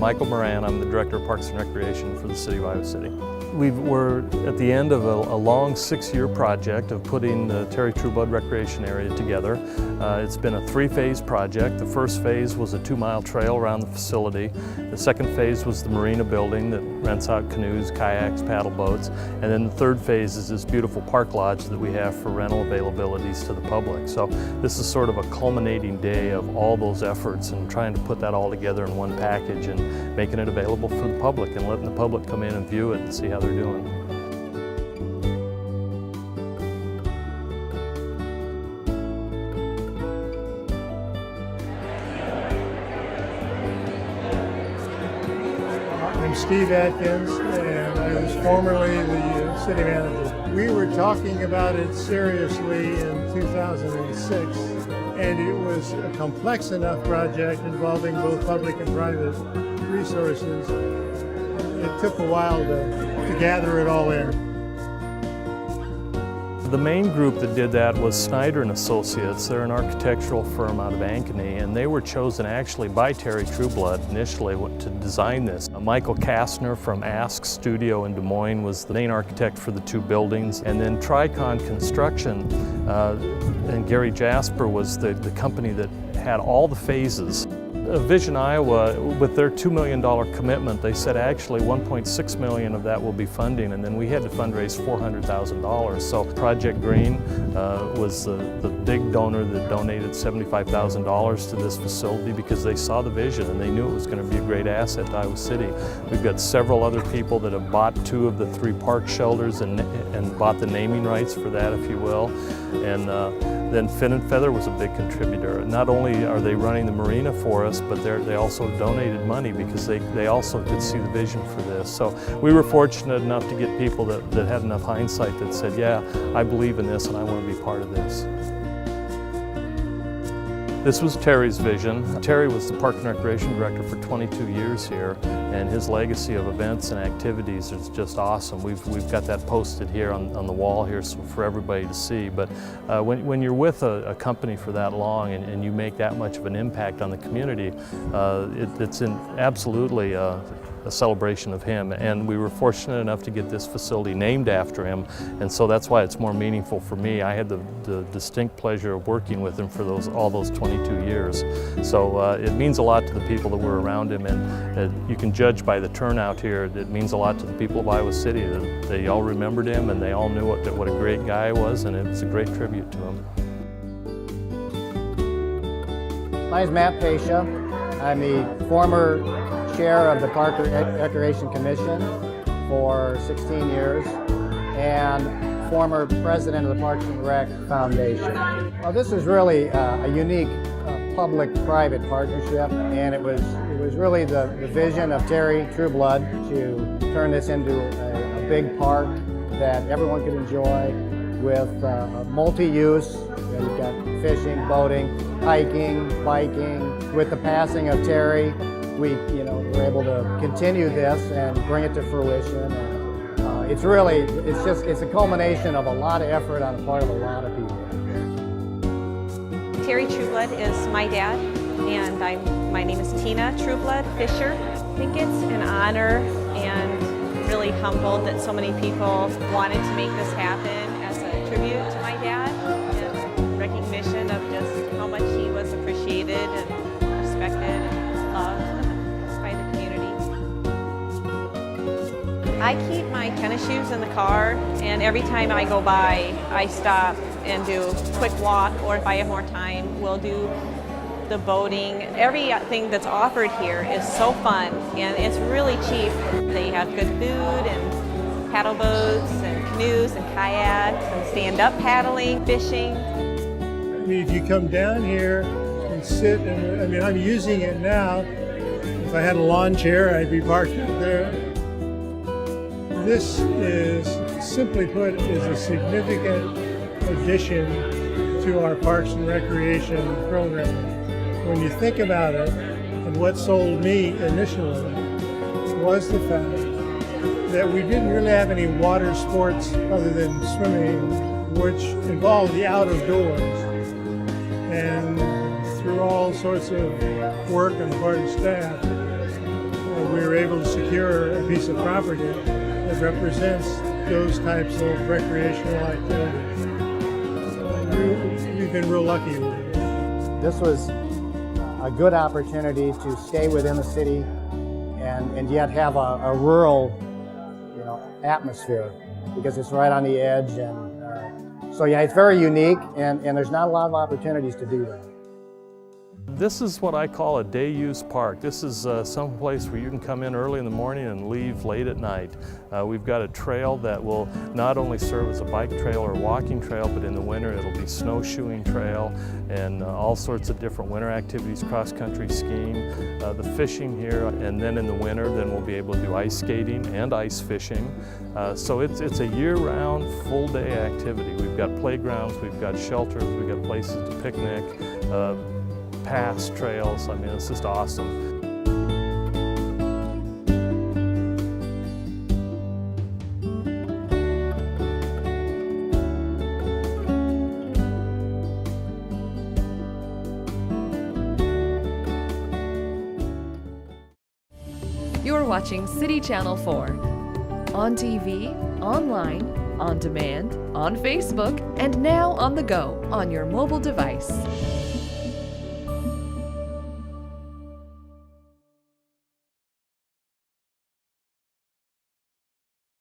Michael Moran. I'm the Director of Parks and Recreation for the City of Iowa City. We're at the end of a long 6-year project of putting the Terry Trueblood Recreation Area together. It's been a 3-phase project. The first phase was a 2-mile trail around the facility. The second phase was the marina building that rents out canoes, kayaks, paddle boats. And then the third phase is this beautiful park lodge that we have for rental availabilities to the public. So this is sort of a culminating day of all those efforts and trying to put that all together in one package and making it available for the public and letting the public come in and view it and see how they're doing. I'm Steve Atkins, and I was formerly the city manager. We were talking about it seriously in 2006, and it was a complex enough project involving both public and private resources. It took a while to gather it all in. The main group that did that was Snyder & Associates. They're an architectural firm out of Ankeny, and they were chosen actually by Terry Trueblood initially to design this. Michael Kastner from Ask Studio in Des Moines was the main architect for the 2 buildings, and then Tricon Construction and Gary Jasper was the company that had all the phases. Vision Iowa, with their $2 million commitment, they said actually $1.6 million of that will be funding, and then we had to fundraise $400,000. So Project Green was the big donor that donated $75,000 to this facility because they saw the vision and they knew it was going to be a great asset to Iowa City. We've got several other people that have bought 2 of the 3 park shelters and bought the naming rights for that, if you will. And then Fin and Feather was a big contributor. Not only are they running the marina for us, but they also donated money because they also could see the vision for this. So we were fortunate enough to get people that had enough hindsight that said, yeah, I believe in this and I want to be part of this. This was Terry's vision. Terry was the Park and Recreation Director for 22 years here, and his legacy of events and activities is just awesome. We've got that posted here on the wall here for everybody to see. But when you're with a company for that long and you make that much of an impact on the community, it's absolutely a celebration of him, and we were fortunate enough to get this facility named after him, and so that's why it's more meaningful for me. I had the distinct pleasure of working with him for all those 22 years. So it means a lot to the people that were around him, and you can judge by the turnout here. It means a lot to the people of Iowa City. That they all remembered him and they all knew what a great guy he was, and it's a great tribute to him. My name is Matt Fischer. I'm the former chair of the Park and Recreation Commission for 16 years and former president of the Parks and Rec Foundation. Well, this is really a unique public-private partnership, and it was really the vision of Terry Trueblood to turn this into a big park that everyone could enjoy with multi-use. You've got fishing, boating, hiking, biking. With the passing of Terry, we were able to continue this and bring it to fruition. It's a culmination of a lot of effort on the part of a lot of people. Terry Trueblood is my dad, and my name is Tina Trueblood Fischer. I think it's an honor and really humbled that so many people wanted to make this happen as a tribute to my dad and recognition of just how much he was appreciated and respected and loved by the community. I keep my tennis shoes in the car, and every time I go by, I stop and do a quick walk, or if I have more time, we'll do the boating. Everything that's offered here is so fun, and it's really cheap. They have good food and paddle boats and canoes and kayaks and stand-up paddling, fishing. I mean, if you come down here and sit, and I'm using it now. If I had a lawn chair, I'd be parked up there. This is, simply put, is a significant addition to our Parks and Recreation program. When you think about it, and what sold me initially was the fact that we didn't really have any water sports other than swimming, which involved the out of doors. And through all sorts of work on the part of staff, able to secure a piece of property that represents those types of recreational activities. We've been real lucky with it. This was a good opportunity to stay within the city and yet have a rural, atmosphere, because it's right on the edge. And so yeah, it's very unique, and there's not a lot of opportunities to do that. This is what I call a day-use park. This is some place where you can come in early in the morning and leave late at night. We've got a trail that will not only serve as a bike trail or walking trail, but in the winter it'll be snowshoeing trail and all sorts of different winter activities, cross-country skiing, the fishing here, and then in the winter then we'll be able to do ice skating and ice fishing. So it's a year-round, full-day activity. We've got playgrounds, we've got shelters, we've got places to picnic, paths, trails. I mean, it's just awesome. You're watching City Channel 4. On TV, online, on demand, on Facebook, and now on the go on your mobile device.